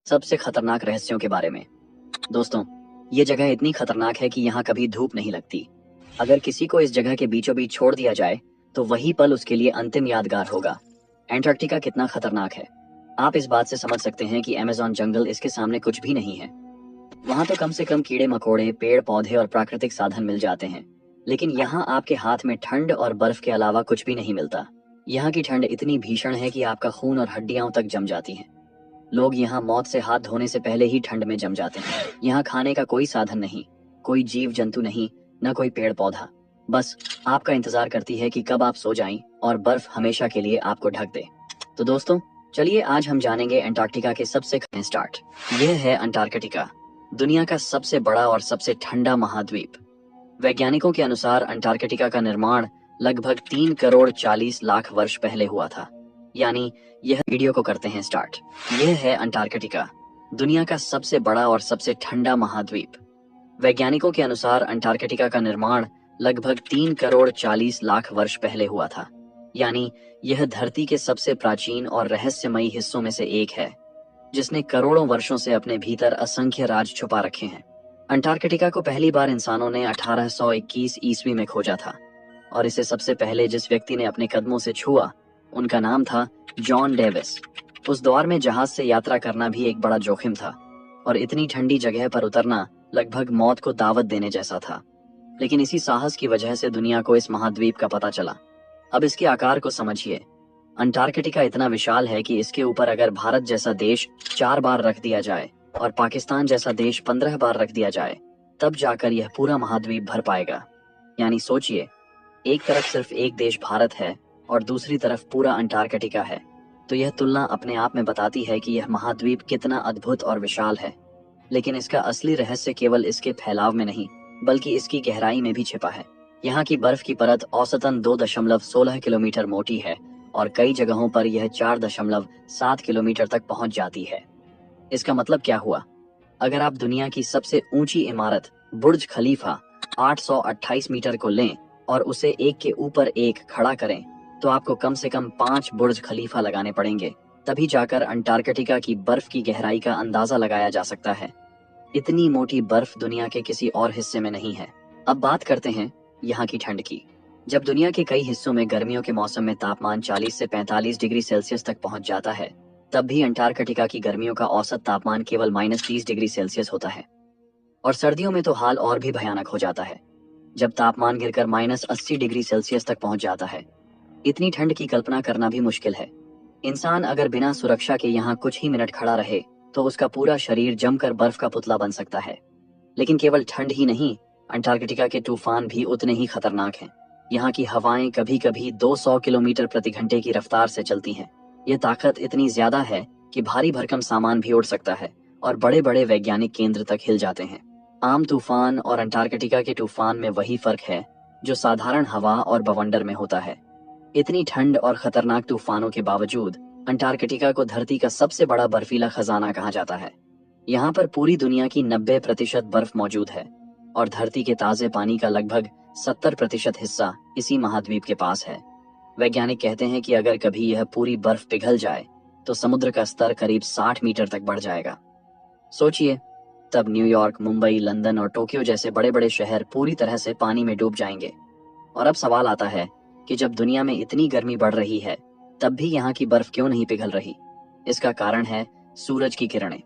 सबसे खतरनाक रहस्यों के बारे में। दोस्तों, ये जगह इतनी खतरनाक है कि यहाँ कभी धूप नहीं लगती। अगर किसी को इस जगह के बीचों बीच छोड़ दिया जाए तो वही पल उसके लिए अंतिम यादगार होगा। एंटार्क्टिका कितना खतरनाक है, आप इस बात से समझ सकते हैं कि अमेज़न जंगल इसके सामने कुछ भी नहीं है। वहां तो कम से कम कीड़े मकोड़े, पेड़ पौधे और प्राकृतिक साधन मिल जाते हैं, लेकिन यहाँ आपके हाथ में ठंड और बर्फ के अलावा कुछ भी नहीं मिलता। यहाँ की ठंड इतनी भीषण है कि आपका खून और हड्डियां तक जम जाती हैं। लोग यहाँ मौत से हाथ धोने से पहले ही ठंड में जम जाते हैं। यहाँ खाने का कोई साधन नहीं, कोई जीव जंतु नहीं, न कोई पेड़ पौधा। बस आपका इंतजार करती है कि कब आप सो जाएं और बर्फ हमेशा के लिए आपको ढक दे। तो दोस्तों, चलिए आज हम जानेंगे अंटार्कटिका के सबसे स्टार्ट। यह है अंटार्कटिका, दुनिया का सबसे बड़ा और सबसे ठंडा महाद्वीप। वैज्ञानिकों के अनुसार अंटार्कटिका का निर्माण लगभग 3 करोड़ 40 लाख वर्ष पहले हुआ था। यानी यह वीडियो को करते हैं स्टार्ट। यह है अंटार्कटिका, दुनिया का सबसे बड़ा और सबसे ठंडा महाद्वीप। वैज्ञानिकों के अनुसार अंटार्कटिका का निर्माण लगभग 3 करोड़ 40 लाख वर्ष पहले हुआ था। यानी यह धरती के सबसे प्राचीन और रहस्यमयी हिस्सों में से एक है, जिसने करोड़ों वर्षों से अपने भीतर असंख्य राज छुपा रखे हैं। अंटार्कटिका को पहली बार इंसानों ने 1821 ईस्वी में खोजा था, और इसे सबसे पहले जिस व्यक्ति ने अपने कदमों से छुआ उनका नाम था जॉन डेविस। उस दौर में जहाज से यात्रा करना भी एक बड़ा जोखिम था, और इतनी ठंडी जगह पर उतरना लगभग मौत को दावत देने जैसा था। लेकिन इसी साहस की वजह से दुनिया को इस महाद्वीप का पता चला। अब इसके आकार को समझिए। अंटार्कटिका इतना विशाल है कि इसके ऊपर अगर भारत जैसा देश 4 बार रख दिया जाए और पाकिस्तान जैसा देश 15 बार रख दिया जाए, तब जाकर यह पूरा महाद्वीप भर पाएगा। यानी सोचिए, एक तरफ सिर्फ एक देश भारत है और दूसरी तरफ पूरा अंटार्कटिका है। तो यह तुलना अपने आप में बताती है कि यह महाद्वीप कितना अद्भुत और विशाल है। लेकिन इसका असली रहस्य केवल इसके फैलाव में नहीं, बल्कि इसकी गहराई में भी छिपा है। यहाँ की बर्फ की परत औसतन 2.16 किलोमीटर मोटी है, और कई जगहों पर यह 4.7 किलोमीटर तक पहुंच जाती है। इसका मतलब क्या हुआ? अगर आप दुनिया की सबसे ऊंची इमारत बुर्ज खलीफा 828 मीटर को लें और उसे एक के ऊपर एक खड़ा करें, तो आपको कम से कम 5 बुर्ज खलीफा लगाने पड़ेंगे। तभी जाकर अंटार्कटिका की बर्फ की गहराई का अंदाजा लगाया जा सकता है। इतनी मोटी बर्फ दुनिया के किसी और हिस्से में नहीं है। अब बात करते हैं यहाँ की ठंड की। जब दुनिया के कई हिस्सों में गर्मियों के मौसम में तापमान 40 से 45 डिग्री सेल्सियस तक पहुंच जाता है, तब भी अंटार्कटिका की गर्मियों का औसत तापमान केवल -30 डिग्री सेल्सियस होता है। और सर्दियों में तो हाल और भी भयानक हो जाता है, जब तापमान गिरकर -80 डिग्री सेल्सियस तक पहुंच जाता है। इतनी ठंड की कल्पना करना भी मुश्किल है। इंसान अगर बिना सुरक्षा के यहाँ कुछ ही मिनट खड़ा रहे तो उसका पूरा शरीर जमकर बर्फ का पुतला बन सकता है। लेकिन केवल ठंड ही नहीं, अंटार्कटिका के तूफान भी उतने ही खतरनाक हैं। यहाँ की हवाएं कभी कभी 200 किलोमीटर प्रति घंटे की रफ्तार से चलती हैं। ये ताकत इतनी ज्यादा है कि भारी भरकम सामान भी उड़ सकता है और बड़े बड़े वैज्ञानिक केंद्र तक हिल जाते हैं। आम तूफान और अंटार्कटिका के तूफान में वही फर्क है जो साधारण हवा और बवंडर में होता है। इतनी ठंड और खतरनाक तूफानों के बावजूद अंटार्कटिका को धरती का सबसे बड़ा बर्फीला खजाना कहा जाता है। यहाँ पर पूरी दुनिया की 90% बर्फ मौजूद है, और धरती के ताजे पानी का लगभग 70% हिस्सा इसी महाद्वीप के पास है। वैज्ञानिक कहते हैं कि अगर कभी यह पूरी बर्फ पिघल जाए तो समुद्र का स्तर करीब 60 मीटर तक बढ़ जाएगा। सोचिए, तब न्यूयॉर्क, मुंबई, लंदन और टोक्यो जैसे बड़े बड़े शहर पूरी तरह से पानी में डूब जाएंगे। और अब सवाल आता है कि जब दुनिया में इतनी गर्मी बढ़ रही है, तब भी यहाँ की बर्फ क्यों नहीं पिघल रही? इसका कारण है सूरज की किरणें।